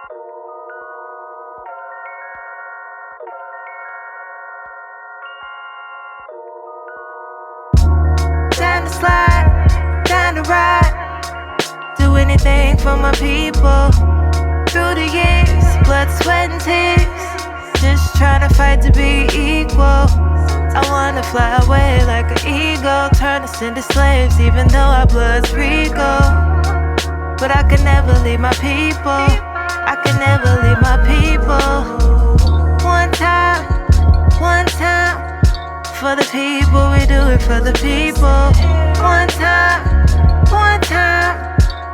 Time to slide, time to ride. Do anything for my people. Through the years, blood, sweat, and tears. Just trying to fight to be equal. I wanna fly away like an eagle. Turn us into slaves even though our blood's regal. But I can never leave my people. I can never leave my people. One time. For the people, we do it for the people. One time.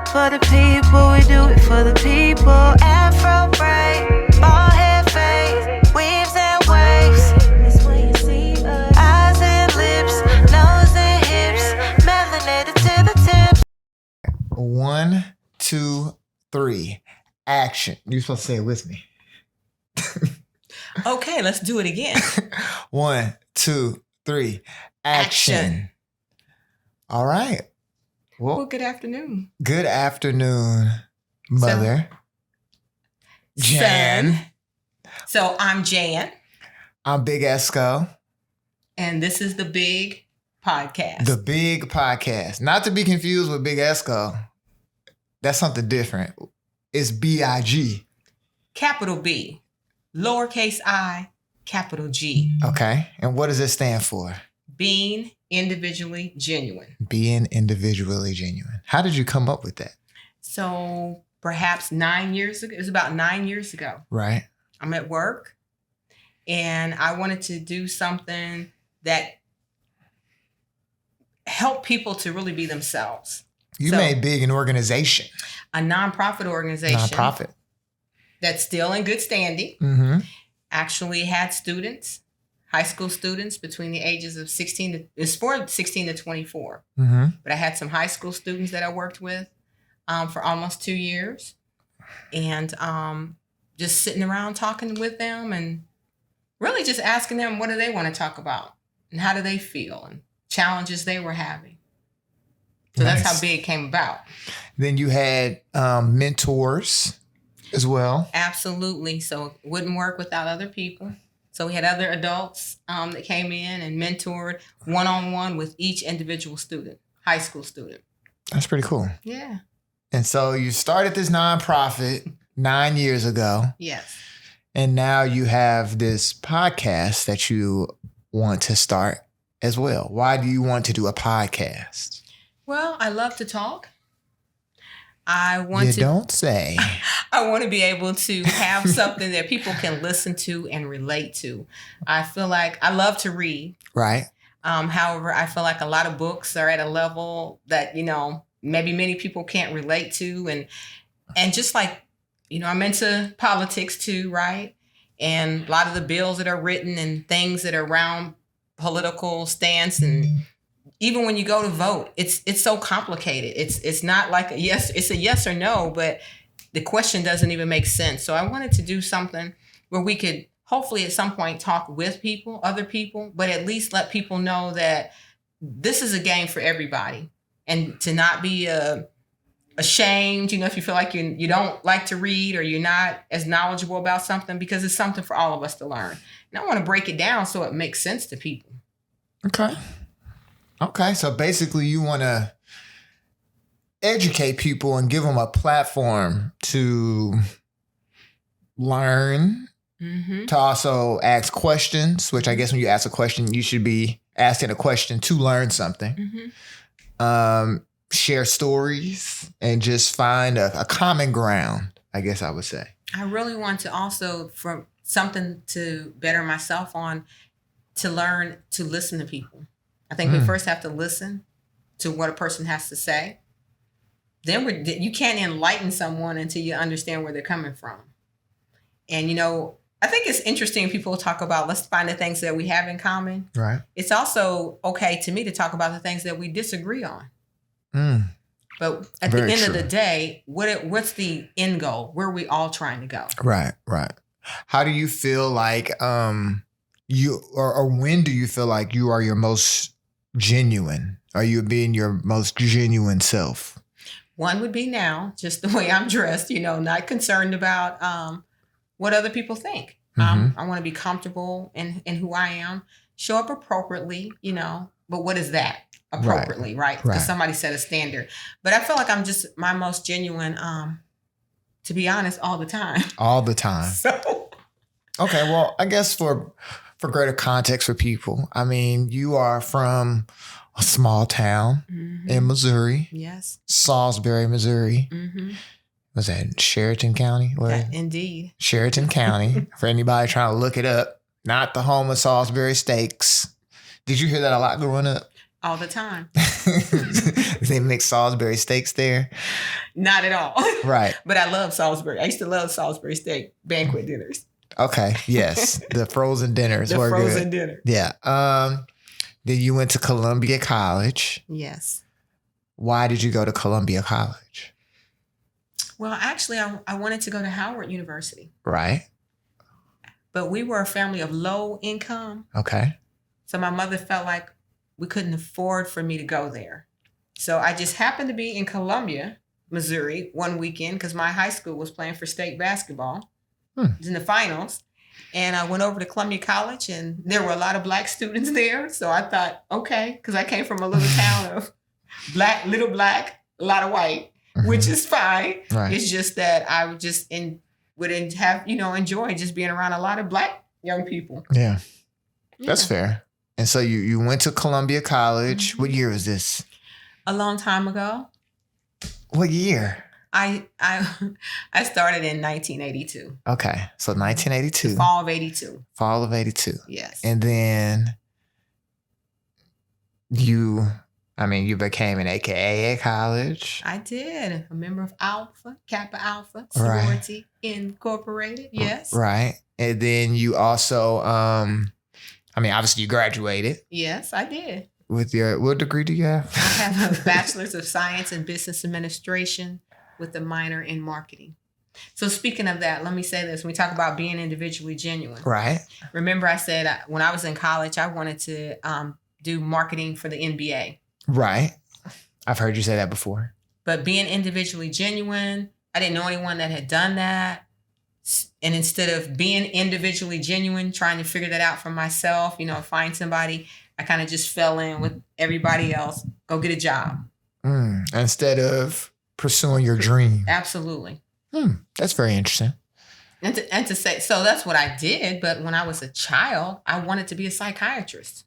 For the people, we do it for the people. Afro braid, bald head face, weaves and waves. That's when you see us. Eyes and lips, nose and hips, melanated to the tips. 1, 2, 3, action. You're supposed to say it with me. Okay, let's do it again. 1, 2, 3, action. All right. Well, good afternoon. Good afternoon, Mother. Jan. So I'm Jan. I'm Big Esco. And this is the Big Podcast. The Big Podcast. Not to be confused with Big Esco. That's something different. It's B.I.G. Capital B, lowercase I, capital G. Okay. And what does it stand for? Being individually genuine. Being individually genuine. How did you come up with that? So perhaps 9 years ago. It was about 9 years ago. Right. I'm at work and I wanted to do something that helped people to really be themselves. You made Big an organization. A nonprofit organization. Nonprofit. That's still in good standing. Mm-hmm. Actually had students, high school students between the ages of 16 to 24. Mm-hmm. But I had some high school students that I worked with for almost 2 years. And just sitting around talking with them and really just asking them what do they want to talk about and how do they feel and challenges they were having. So Nice. That's how Big came about. Then you had mentors as well. Absolutely. So it wouldn't work without other people. So we had other adults that came in and mentored one-on-one with each individual student, high school student. That's pretty cool. Yeah. And so you started this nonprofit 9 years ago. Yes. And now you have this podcast that you want to start as well. Why do you want to do a podcast? Well, I love to talk. You don't say. I want to be able to have something that people can listen to and relate to. I feel like I love to read. Right. However, I feel like a lot of books are at a level that, maybe many people can't relate to. And just like, I'm into politics too, right? And a lot of the bills that are written and things that are around political stance and even when you go to vote, it's so complicated. It's not like it's a yes or no, but the question doesn't even make sense. So I wanted to do something where we could hopefully at some point talk with people, other people, but at least let people know that this is a game for everybody and to not be ashamed, if you feel like you don't like to read or you're not as knowledgeable about something because it's something for all of us to learn. And I want to break it down so it makes sense to people. Okay, so basically you want to educate people and give them a platform to learn, to also ask questions, which I guess when you ask a question, you should be asking a question to learn something, share stories, and just find a common ground, I guess I would say. I really want to also, from something to better myself on, to learn to listen to people. I think we first have to listen to what a person has to say. Then you can't enlighten someone until you understand where they're coming from. And, I think it's interesting people talk about, let's find the things that we have in common. Right. It's also okay to me to talk about the things that we disagree on. But at the end of the day, what's the end goal? Where are we all trying to go? Right. How do you feel like or when do you feel like you are your most genuine? Are you being your most genuine self? One would be now, just the way I'm dressed, not concerned about what other people think. I want to be comfortable in who I am, show up appropriately, but what is that appropriately, right? Because somebody set a standard. But I feel like I'm just my most genuine, to be honest, all the time. All the time. So. Okay, well, I guess for greater context for people, I mean, you are from a small town in Missouri. Yes. Salisbury, Missouri. Was that Sheraton County? Indeed. Sheraton County. For anybody trying to look it up, not the home of Salisbury steaks. Did you hear that a lot growing up? All the time. They make Salisbury steaks there? Not at all. Right. But I love Salisbury. I used to love Salisbury steak banquet dinners. Okay. Yes. The frozen dinners were good. The frozen dinner. Yeah. Then you went to Columbia College. Yes. Why did you go to Columbia College? Well, actually, I wanted to go to Howard University. Right. But we were a family of low income. Okay. So my mother felt like we couldn't afford for me to go there. So I just happened to be in Columbia, Missouri, one weekend because my high school was playing for state basketball. It was in the finals. And I went over to Columbia College and there were a lot of Black students there. So I thought, okay, because I came from a little town of little black, a lot of white, which is fine. Right. It's just that I would just would have, enjoy just being around a lot of Black young people. Yeah. That's fair. And so you went to Columbia College. What year was this? A long time ago. What year? I started in 1982. Okay. So 1982. Fall of 82. Fall of 82. Yes. And then you became an AKA at college. I did. A member of Kappa Alpha, Sorority Incorporated. Yes. Right. And then you also, obviously you graduated. Yes, I did. With what degree do you have? I have a Bachelor's of Science in Business Administration with a minor in marketing. So speaking of that, let me say this. When we talk about being individually genuine. Right. Remember I said when I was in college, I wanted to do marketing for the NBA. Right. I've heard you say that before. But being individually genuine, I didn't know anyone that had done that. And instead of being individually genuine, trying to figure that out for myself, find somebody, I kind of just fell in with everybody else. Go get a job. Instead of pursuing your dream. Absolutely. That's very interesting. And to say, so that's what I did. But when I was a child, I wanted to be a psychiatrist.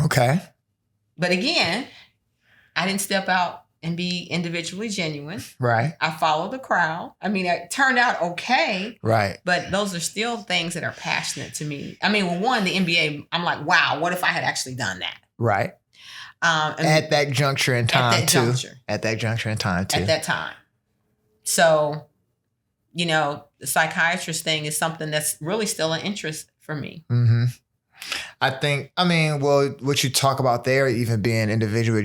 Okay. But again, I didn't step out and be individually genuine. Right. I followed the crowd. It turned out okay. Right. But those are still things that are passionate to me. The NBA, I'm like, wow, what if I had actually done that? Right. At that juncture in time, too. At that juncture in time, too. At that time. So, the psychiatrist thing is something that's really still an interest for me. Mm-hmm. I think, what you talk about there, even being individually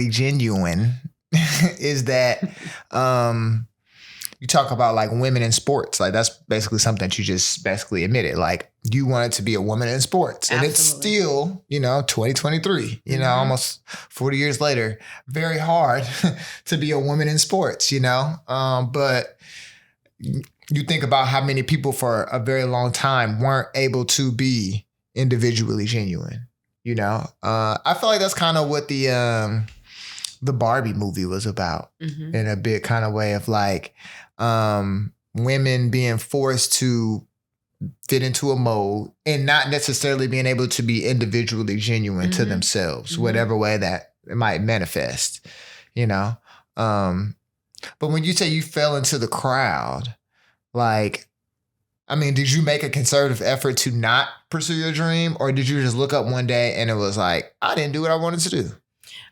genuine, is that you talk about like women in sports. Like that's basically something that you just basically admitted. Like you wanted to be a woman in sports. Absolutely. And it's still, 2023, almost 40 years later, very hard to be a woman in sports, but you think about how many people for a very long time weren't able to be individually genuine. I feel like that's kind of what the Barbie movie was about in a big kind of way of like women being forced to fit into a mold and not necessarily being able to be individually genuine to themselves, whatever way that it might manifest, But when you say you fell into the crowd, like, did you make a concerted effort to not pursue your dream, or did you just look up one day and it was like, I didn't do what I wanted to do?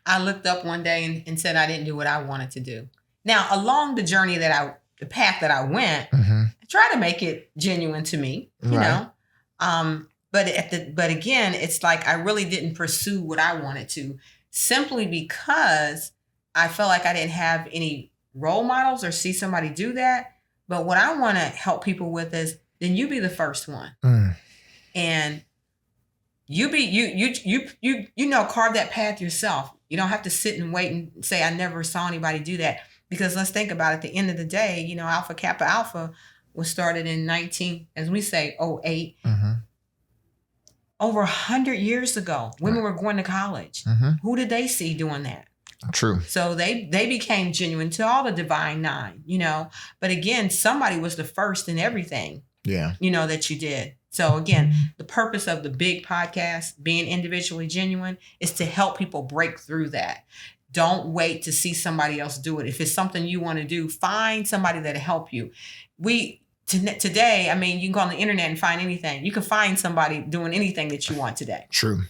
I looked up one day and said I didn't do what I wanted to do. Now, along the journey the path that I went, I tried to make it genuine to me, you know. But again, it's like I really didn't pursue what I wanted to, simply because I felt like I didn't have any role models or see somebody do that. But what I want to help people with is, then you be the first one. And you carve that path yourself. You don't have to sit and wait and say, I never saw anybody do that. Because let's think about it. At the end of the day, you know, Alpha Kappa Alpha was started in 08. Mm-hmm. Over 100 years ago, women were going to college. Mm-hmm. Who did they see doing that? True. So they became genuine to all the divine nine, you know. But again, somebody was the first in everything, Yeah. you know, that you did. So again, the purpose of the big podcast, being individually genuine, is to help people break through that. Don't wait to see somebody else do it. If it's something you want to do, find somebody that'll help you. Today, I mean, you can go on the internet and find anything. You can find somebody doing anything that you want today. True.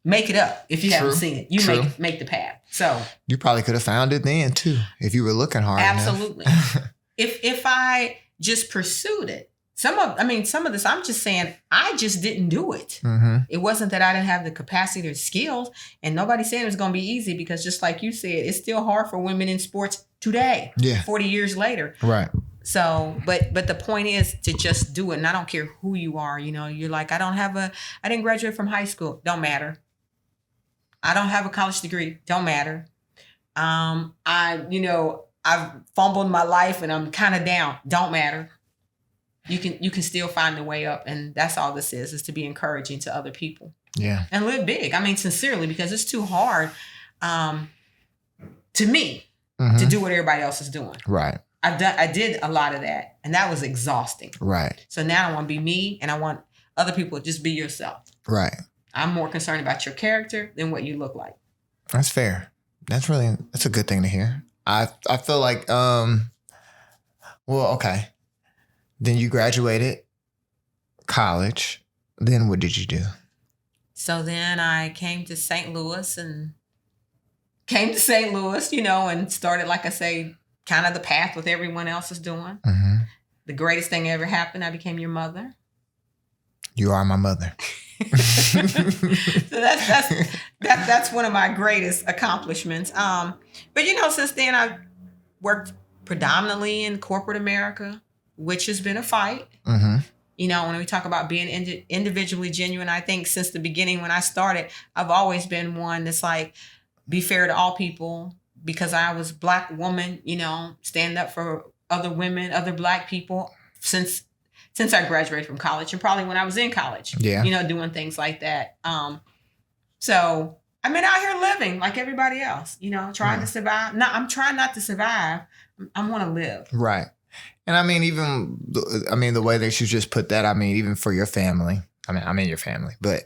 Make it up if you haven't seen it. You True. make the path. So you probably could have found it then too if you were looking hard absolutely. enough. if I just pursued it, some of this, I'm just saying I just didn't do it. Mm-hmm. It wasn't that I didn't have the capacity or skills, and nobody said it was going to be easy, because just like you said, it's still hard for women in sports today. Yeah. 40 years later. Right. So, but the point is to just do it. And I don't care who you are. You know, you're like, I didn't graduate from high school. Don't matter. I don't have a college degree. Don't matter. I've fumbled my life and I'm kind of down. Don't matter. You can still find a way up. And that's all this is to be encouraging to other people. Yeah. And live big. I mean, sincerely, because it's too hard to me to do what everybody else is doing. Right. I did a lot of that, and that was exhausting. Right. So now I want to be me, and I want other people to just be yourself. Right. I'm more concerned about your character than what you look like. That's fair. That's a good thing to hear. I feel like, okay. Then you graduated college. Then what did you do? So then I came to St. Louis, you know, and started, like I say, kind of the path with everyone else is doing. Mm-hmm. The greatest thing ever happened, I became your mother. You are my mother. So that's one of my greatest accomplishments. But you know, since then I've worked predominantly in corporate America, which has been a fight. Mm-hmm. You know, when we talk about being individually genuine, I think since the beginning when I started, I've always been one that's like, be fair to all people, because I was a Black woman, you know, stand up for other women, other Black people since I graduated from college, and probably when I was in college, yeah, you know, doing things like that. So I've been out here living like everybody else, you know, trying to survive. No, I'm trying not to survive. I want to live. Right. And I mean, the way that you just put that, I mean, even for your family, I'm in your family, but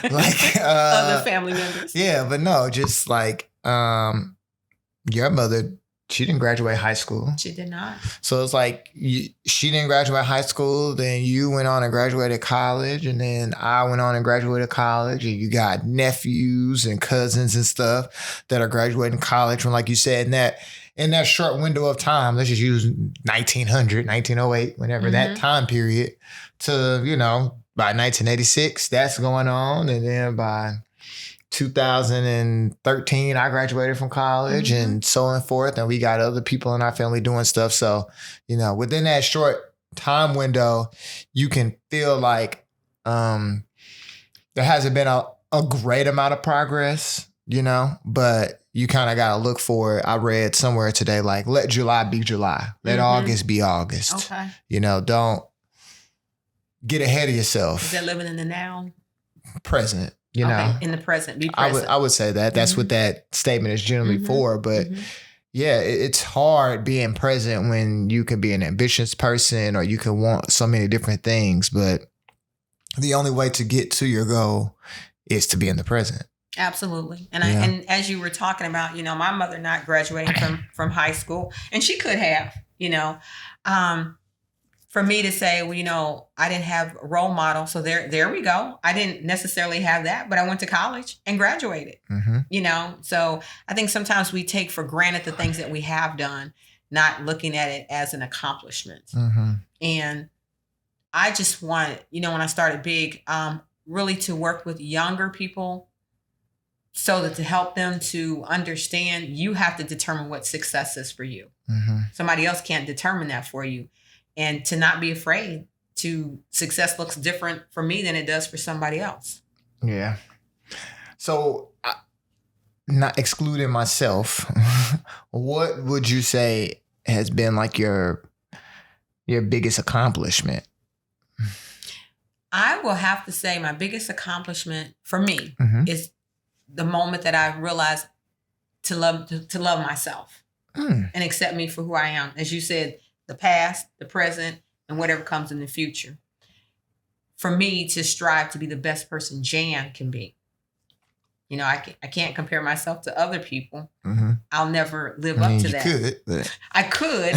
like other family members. Yeah, but no, just like your mother, she didn't graduate high school. She did not. So it's like she didn't graduate high school. Then you went on and graduated college. And then I went on and graduated college. And you got nephews and cousins and stuff that are graduating college from, like you said, in that short window of time, let's just use 1900, 1908, whenever that time period, to, you know, by 1986, that's going on. And then by 2013, I graduated from college and so on and forth. And we got other people in our family doing stuff. So, you know, within that short time window, you can feel like there hasn't been a great amount of progress, you know, but you kind of got to look for it. I read somewhere today, like, let July be July. Let August be August. Okay. You know, don't get ahead of yourself. Is that living in the now? Present. You know, in the present, be present. I would say that. That's what that statement is generally for. But yeah, it's hard being present when you can be an ambitious person or you can want so many different things. But the only way to get to your goal is to be in the present. Absolutely. And and as you were talking about, you know, my mother not graduating from high school, and she could have, you know, for me to say, well, you know, I didn't have a role model. So there we go. I didn't necessarily have that, but I went to college and graduated, you know? So I think sometimes we take for granted the things that we have done, not looking at it as an accomplishment. And I just wanted, you know, when I started Big, really to work with younger people so that to help them to understand, you have to determine what success is for you. Somebody else can't determine that for you. And to not be afraid to success looks different for me than it does for somebody else. Yeah. So not excluding myself, what would you say has been like your biggest accomplishment? I will have to say my biggest accomplishment for me Mm-hmm. is the moment that I realized to love myself and accept me for who I am. As you said, the past, the present, and whatever comes in the future. For me to strive to be the best person Jan can be. You know, I can't compare myself to other people. Mm-hmm. I'll never live up to you that. Could, but... I could,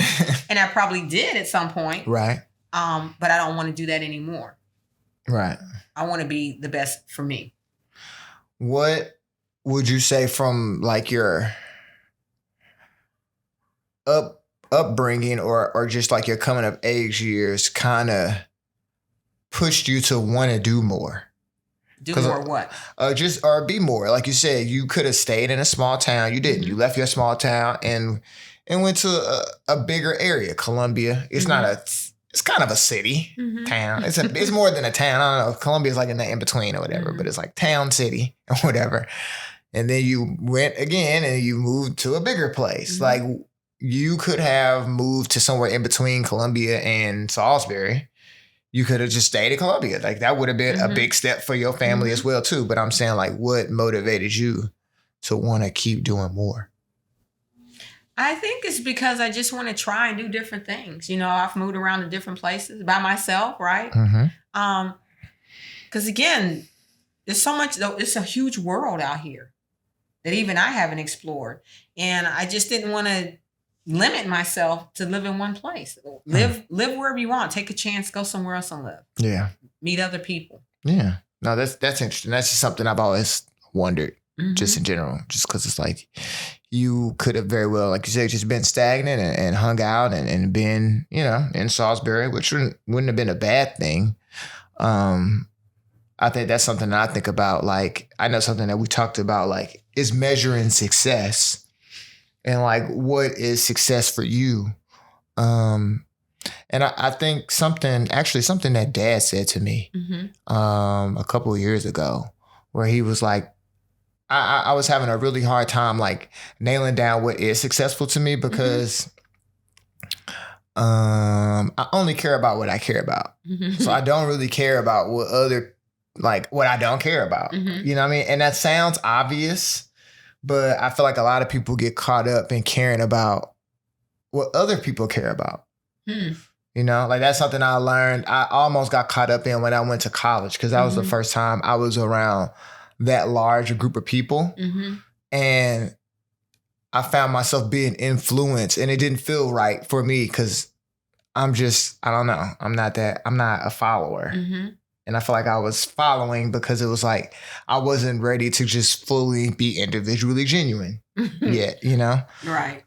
and I probably did at some point. Right. But I don't want to do that anymore. Right. I want to be the best for me. What would you say from like your upbringing or just like your coming of age years kind of pushed you to want to do more? Do more what? Or be more. Like you said, you could have stayed in a small town. You didn't. Mm-hmm. You left your small town and went to a bigger area. Columbia. It's not it's kind of a city town. It's more than a town. I don't know. Columbia is like in the in between or whatever, but it's like town, city or whatever. And then you went again and you moved to a bigger place. Like you could have moved to somewhere in between Columbia and Salisbury. You could have just stayed in Columbia. Like that would have been a big step for your family as well too. But I'm saying like what motivated you to want to keep doing more? I think it's because I just want to try and do different things. You know, I've moved around to different places by myself, right? Because again, there's so much, though. It's a huge world out here that even I haven't explored. And I just didn't want to limit myself to live in one place. Live wherever you want. Take a chance, go somewhere else and live. Yeah. Meet other people. Yeah. No, that's interesting. That's just something I've always wondered, just in general, just because it's like you could have very well, like you said, just been stagnant and hung out and been, you know, in Salisbury, which wouldn't have been a bad thing. I think that's something that I think about. Like, I know something that we talked about, like, is measuring success. And like, what is success for you? And I think something that Dad said to me a couple of years ago, where he was like, I was having a really hard time like nailing down what is successful to me because I only care about what I care about. So I don't really care about what I don't care about. You know what I mean? And that sounds obvious. But I feel like a lot of people get caught up in caring about what other people care about. You know, like that's something I learned. I almost got caught up in when I went to college because that was the first time I was around that large a group of people. And I found myself being influenced and it didn't feel right for me because I don't know. I'm not a follower. And I feel like I was following because it was like I wasn't ready to just fully be individually genuine yet, you know? Right.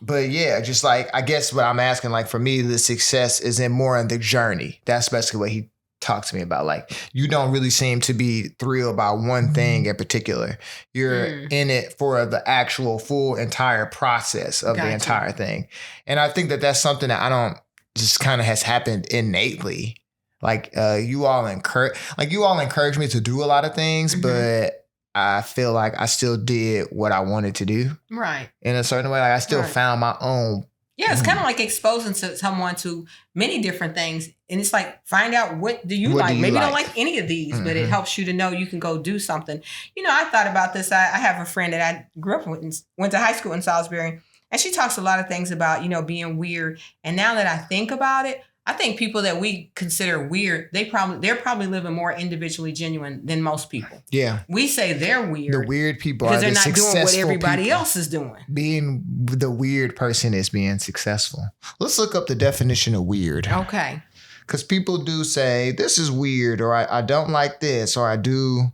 But yeah, just like, I guess what I'm asking, like for me, the success is more in the journey. That's basically what he talked to me about. Like, you don't really seem to be thrilled about one thing in particular. You're in it for the actual full entire process of the entire thing. And I think that that's something that I don't just kind of has happened innately. Like you all encourage me to do a lot of things, but I feel like I still did what I wanted to do. Right. In a certain way. Like I still found my own. Yeah, it's kind of like exposing someone to many different things. And it's like, find out what do you like. Maybe you don't like any of these, but it helps you to know you can go do something. You know, I thought about this. I have a friend that I grew up with, went to high school in Salisbury, and she talks a lot of things about, you know, being weird. And now that I think about it, I think people that we consider weird, they're probably living more individually genuine than most people. Yeah. We say they're weird. The weird people because they're not doing what everybody else is doing. Being the weird person is being successful. Let's look up the definition of weird. Okay. Because people do say, this is weird, or I don't like this, or I do.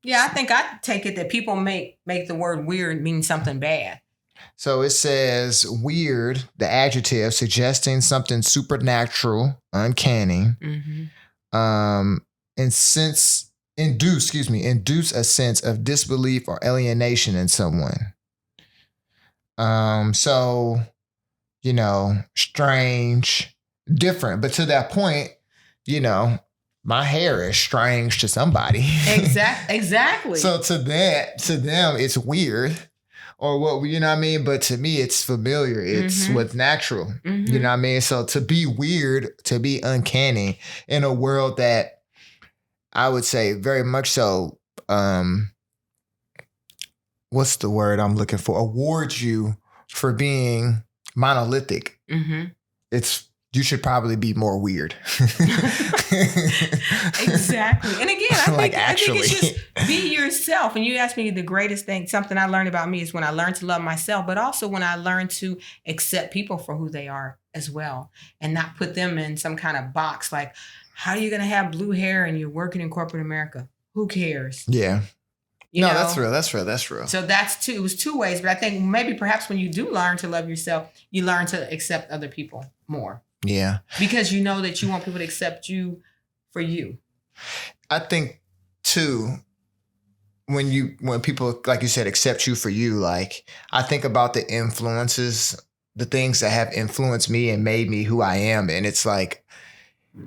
Yeah, I think I take it that people make the word weird mean something bad. So it says weird, the adjective, suggesting something supernatural, uncanny, induce a sense of disbelief or alienation in someone. So, you know, strange, different, but to that point, you know, my hair is strange to somebody. Exactly. So to them, it's weird. Or what, you know what I mean? But to me, it's familiar. It's what's natural. You know what I mean? So to be weird, to be uncanny in a world that I would say very much so, what's the word I'm looking for? Awards you for being monolithic. You should probably be more weird. Exactly. And again, I think it's just be yourself. And you asked me the greatest thing, something I learned about me is when I learned to love myself, but also when I learned to accept people for who they are as well and not put them in some kind of box. Like, how are you going to have blue hair and you're working in corporate America? Who cares? Yeah. You know? That's real. So it was two ways. But I think maybe perhaps when you do learn to love yourself, you learn to accept other people more. Yeah. Because you know that you want people to accept you for you. I think too, when people, like you said, accept you for you, like I think about the influences, the things that have influenced me and made me who I am. And it's like,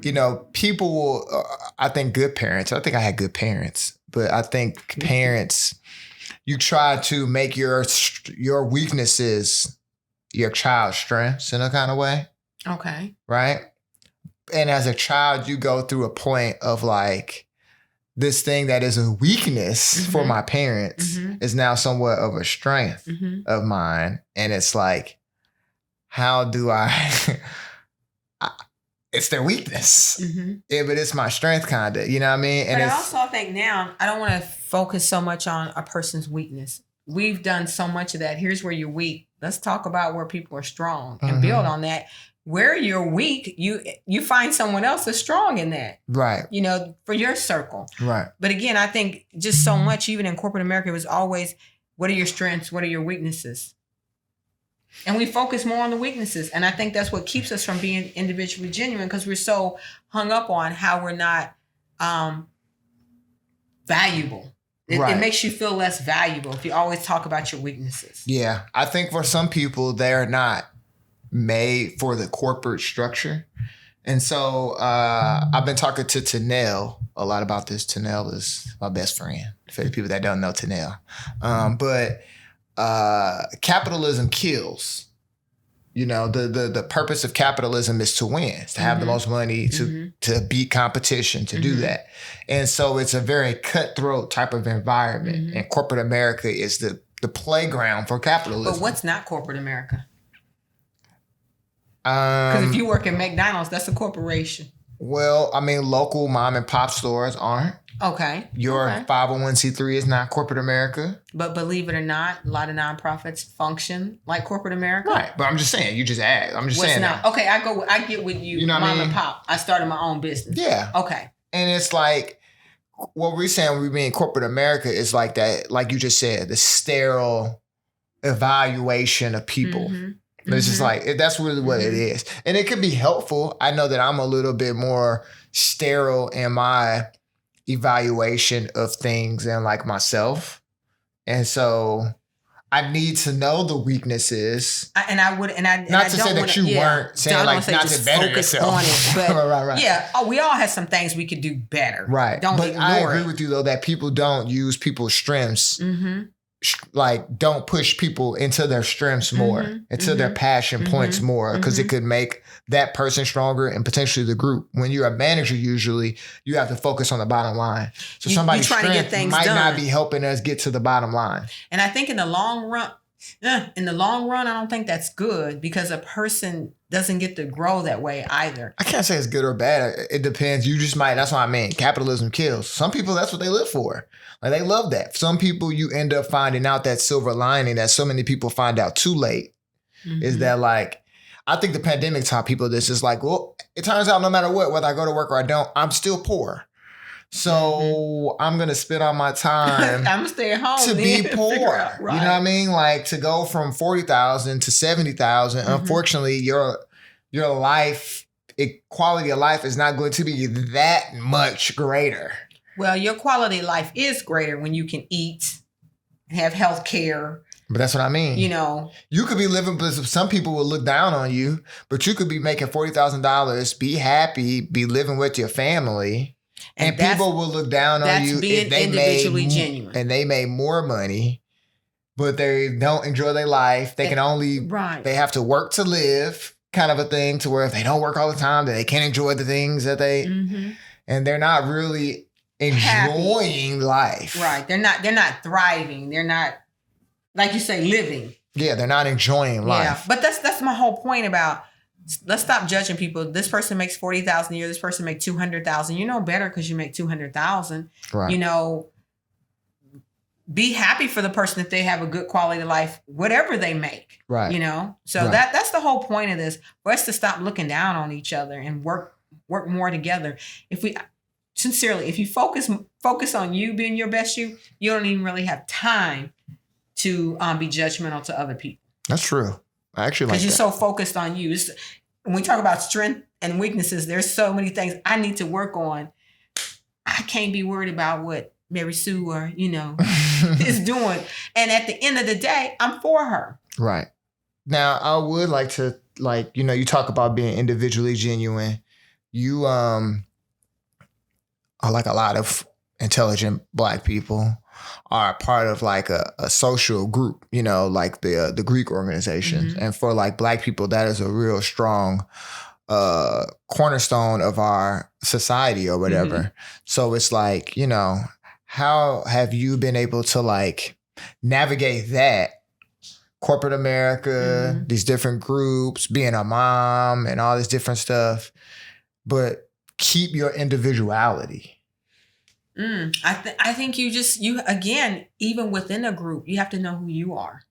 you know, people will, I think good parents, I think I had good parents, but I think parents, you try to make your weaknesses your child's strengths in a kind of way. Okay. Right? And as a child, you go through a point of like, this thing that is a weakness for my parents is now somewhat of a strength of mine. And it's like, how do it's their weakness. Yeah, but it's my strength kind of, you know what I mean? And but I also think now, I don't want to focus so much on a person's weakness. We've done so much of that. Here's where you're weak. Let's talk about where people are strong and build on that. Where you're weak, you find someone else that's strong in that. Right. You know, for your circle. Right. But again, I think just so much, even in corporate America, it was always, what are your strengths? What are your weaknesses? And we focus more on the weaknesses. And I think that's what keeps us from being individually genuine, because we're so hung up on how we're not valuable. It makes you feel less valuable if you always talk about your weaknesses. Yeah. I think for some people, they're not made for the corporate structure. And so I've been talking to Tanel a lot about this. Tanel is my best friend, for the people that don't know Tanel. But capitalism kills. You know, the purpose of capitalism is to win, is to have the most money, to beat competition, to do that. And so it's a very cutthroat type of environment. And corporate America is the playground for capitalism. But what's not corporate America? Because if you work at McDonald's, that's a corporation. Well, I mean, local mom and pop stores aren't. Okay. Your 501c3 is not corporate America. But believe it or not, a lot of nonprofits function like corporate America. Right. But I'm just saying, you just asked. I'm just saying. Not? Okay, I get with you, know mom and pop. I started my own business. Yeah. Okay. And it's like, what we're saying when we mean corporate America is like that, like you just said, the sterile evaluation of people. It's just like, that's really what it is. And it could be helpful. I know that I'm a little bit more sterile in my evaluation of things and like myself. And so I need to know the weaknesses. Not to say that you weren't saying like not to better yourself. On it, but right. Yeah. We all have some things we could do better. Right. Don't but ignore I agree with you though that people don't use people's strengths. Like don't push people into their strengths more, into their passion points more, because it could make that person stronger and potentially the group. When you're a manager, usually you have to focus on the bottom line. So somebody's strength might not be helping us get to the bottom line. And I think in the long run, I don't think that's good, because a person doesn't get to grow that way either. I can't say it's good or bad. It depends. You just might. That's what I mean. Capitalism kills. Some people, that's what they live for. Like they love that. Some people, you end up finding out that silver lining that so many people find out too late is that like, I think the pandemic taught people this. Is like, well, it turns out no matter what, whether I go to work or I don't, I'm still poor. So I'm going to spend all my time I'm going to stay at home to be poor. You know what I mean? Like to go from 40,000 to 70,000. Unfortunately, your life, quality of life is not going to be that much greater. Well, your quality of life is greater when you can eat, have health care. But that's what I mean. You know, you could be living, but some people will look down on you, but you could be making $40,000, be happy, be living with your family. And people will look down on you being if they individually made, genuine. and they made more money, but they don't enjoy their life. They can only, they have to work to live, kind of a thing, to where if they don't work all the time, then they can't enjoy the things that they, and they're not really enjoying life. Right. They're not thriving. They're not, like you say, living. Yeah, they're not enjoying life. Yeah, but that's my whole point about, let's stop judging people. This person makes $40,000 a year. This person makes $200,000. You know better because you make $200,000. Right. You know, be happy for the person if they have a good quality of life, whatever they make. Right. You know, so that's the whole point of this, for us to stop looking down on each other and work more together. If we sincerely, if you focus on you being your best you don't even really have time to be judgmental to other people. That's true. I actually like that. Because you're so focused on you. When we talk about strength and weaknesses, there's so many things I need to work on. I can't be worried about what Mary Sue or, is doing. And at the end of the day, I'm for her. Right. Now, I would like to, you talk about being individually genuine. You are like a lot of intelligent Black people are part of like a social group, like the Greek organization. And for like Black people, that is a real strong cornerstone of our society or whatever. So it's like, how have you been able to like navigate that? Corporate America, these different groups, being a mom and all this different stuff, but keep your individuality. I think you again, even within a group, you have to know who you are.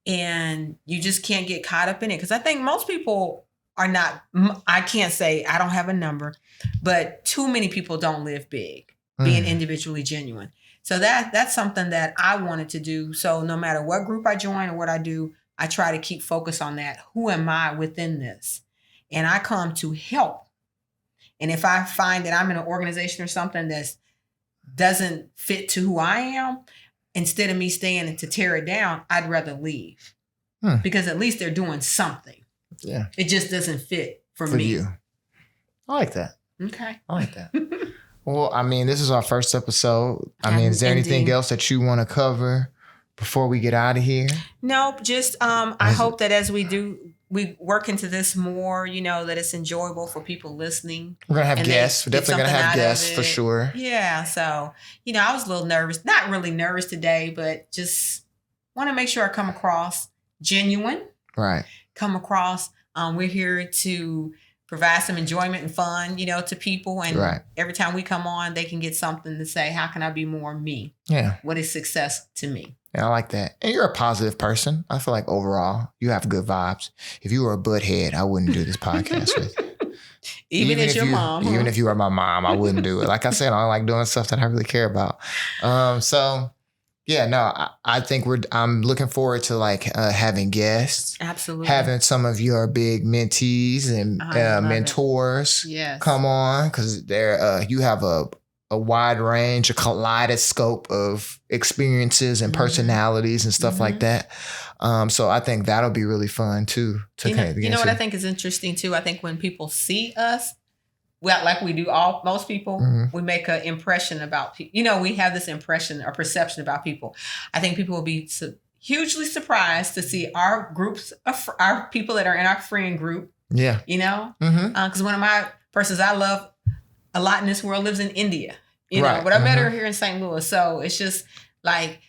And you just can't get caught up in it. Because I think most people are not, I can't say, I don't have a number, but too many people don't live big, being individually genuine. So that's something that I wanted to do. So no matter what group I join or what I do, I try to keep focus on that. Who am I within this? And I come to help. And if I find that I'm in an organization or something that doesn't fit to who I am, instead of me staying to tear it down, I'd rather leave. Because at least they're doing something. Yeah. It just doesn't fit for For me. you. I like that. Okay. I like that. Well, I mean, this is our first episode. I mean, is there anything else that you want to cover before we get out of here? Nope. Just I hope that as we work into this more, that it's enjoyable for people listening. We're going to have guests. We're definitely going to have guests for sure. Yeah. So, I was a little nervous. Not really nervous today, but just want to make sure I come across genuine. Right. Come across. We're here to provide some enjoyment and fun, to people. And every time we come on, they can get something to say, how can I be more me? Yeah. What is success to me? Yeah, I like that. And you're a positive person. I feel like overall, you have good vibes. If you were a butthead, I wouldn't do this podcast with you. Even if your mom. Even if you were my mom, I wouldn't do it. Like I said, I don't like doing stuff that I really care about. Yeah, no, I think I'm looking forward to like having guests. Absolutely. Having some of your big mentees and mentors come on, because you have a wide range, a kaleidoscope of experiences and personalities and stuff like that. So I think that'll be really fun too. You know what I think is interesting too? I think when people see us, well, like we do most people, we make an impression about people. We have this impression or perception about people. I think people will be hugely surprised to see our groups, our people that are in our friend group. Yeah. Because one of my persons I love a lot in this world lives in India. But I met her here in St. Louis. So it's just like,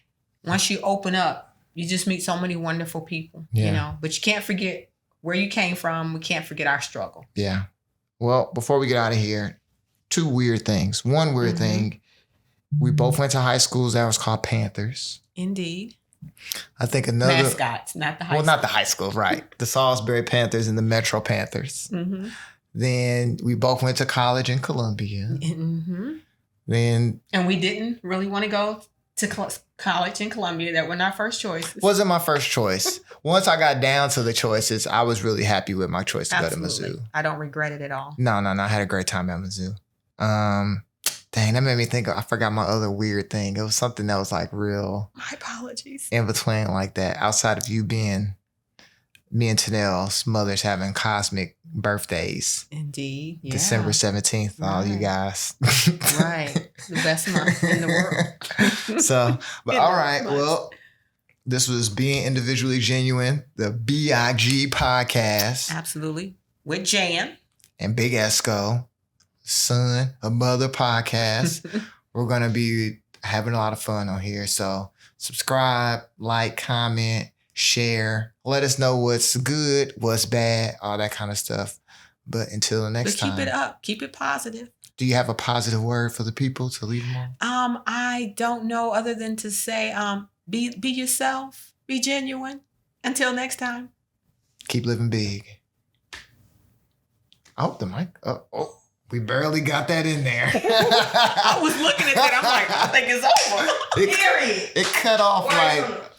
once you open up, you just meet so many wonderful people, but you can't forget where you came from. We can't forget our struggle. Yeah. Well, before we get out of here, two weird things. One weird thing, we both went to high schools that was called Panthers. Indeed. I think another... Mascots, not the high school. Well, not the high school, right. The Salisbury Panthers and the Metro Panthers. Then we both went to college in Columbia. Then... And we didn't really want to go to college in Columbia. That were our first choices. Wasn't my first choice. Once I got down to the choices, I was really happy with my choice to go to Mizzou. I don't regret it at all. No. I had a great time at Mizzou. Dang, that made me think. I forgot my other weird thing. It was something that was like real. My apologies. In between like that, outside of you being me and Tanel's mother's having cosmic birthdays. Indeed. Yeah. December 17th, all you Right. guys. Right. The best month in the world. So, but In all the right. month. Well, this was Being Individually Genuine, the B.I.G podcast. Absolutely. With Jan. And Big Esco, son of mother podcast. We're going to be having a lot of fun on here. So subscribe, like, comment, share. Let us know what's good, what's bad, all that kind of stuff. But until the next time. Keep it up. Keep it positive. Do you have a positive word for the people to leave them on? I don't know other than to say, be yourself, be genuine. Until next time. Keep living big. I hope the mic. Oh, we barely got that in there. I was looking at that. I'm like, I think it's over. Period. It cut off like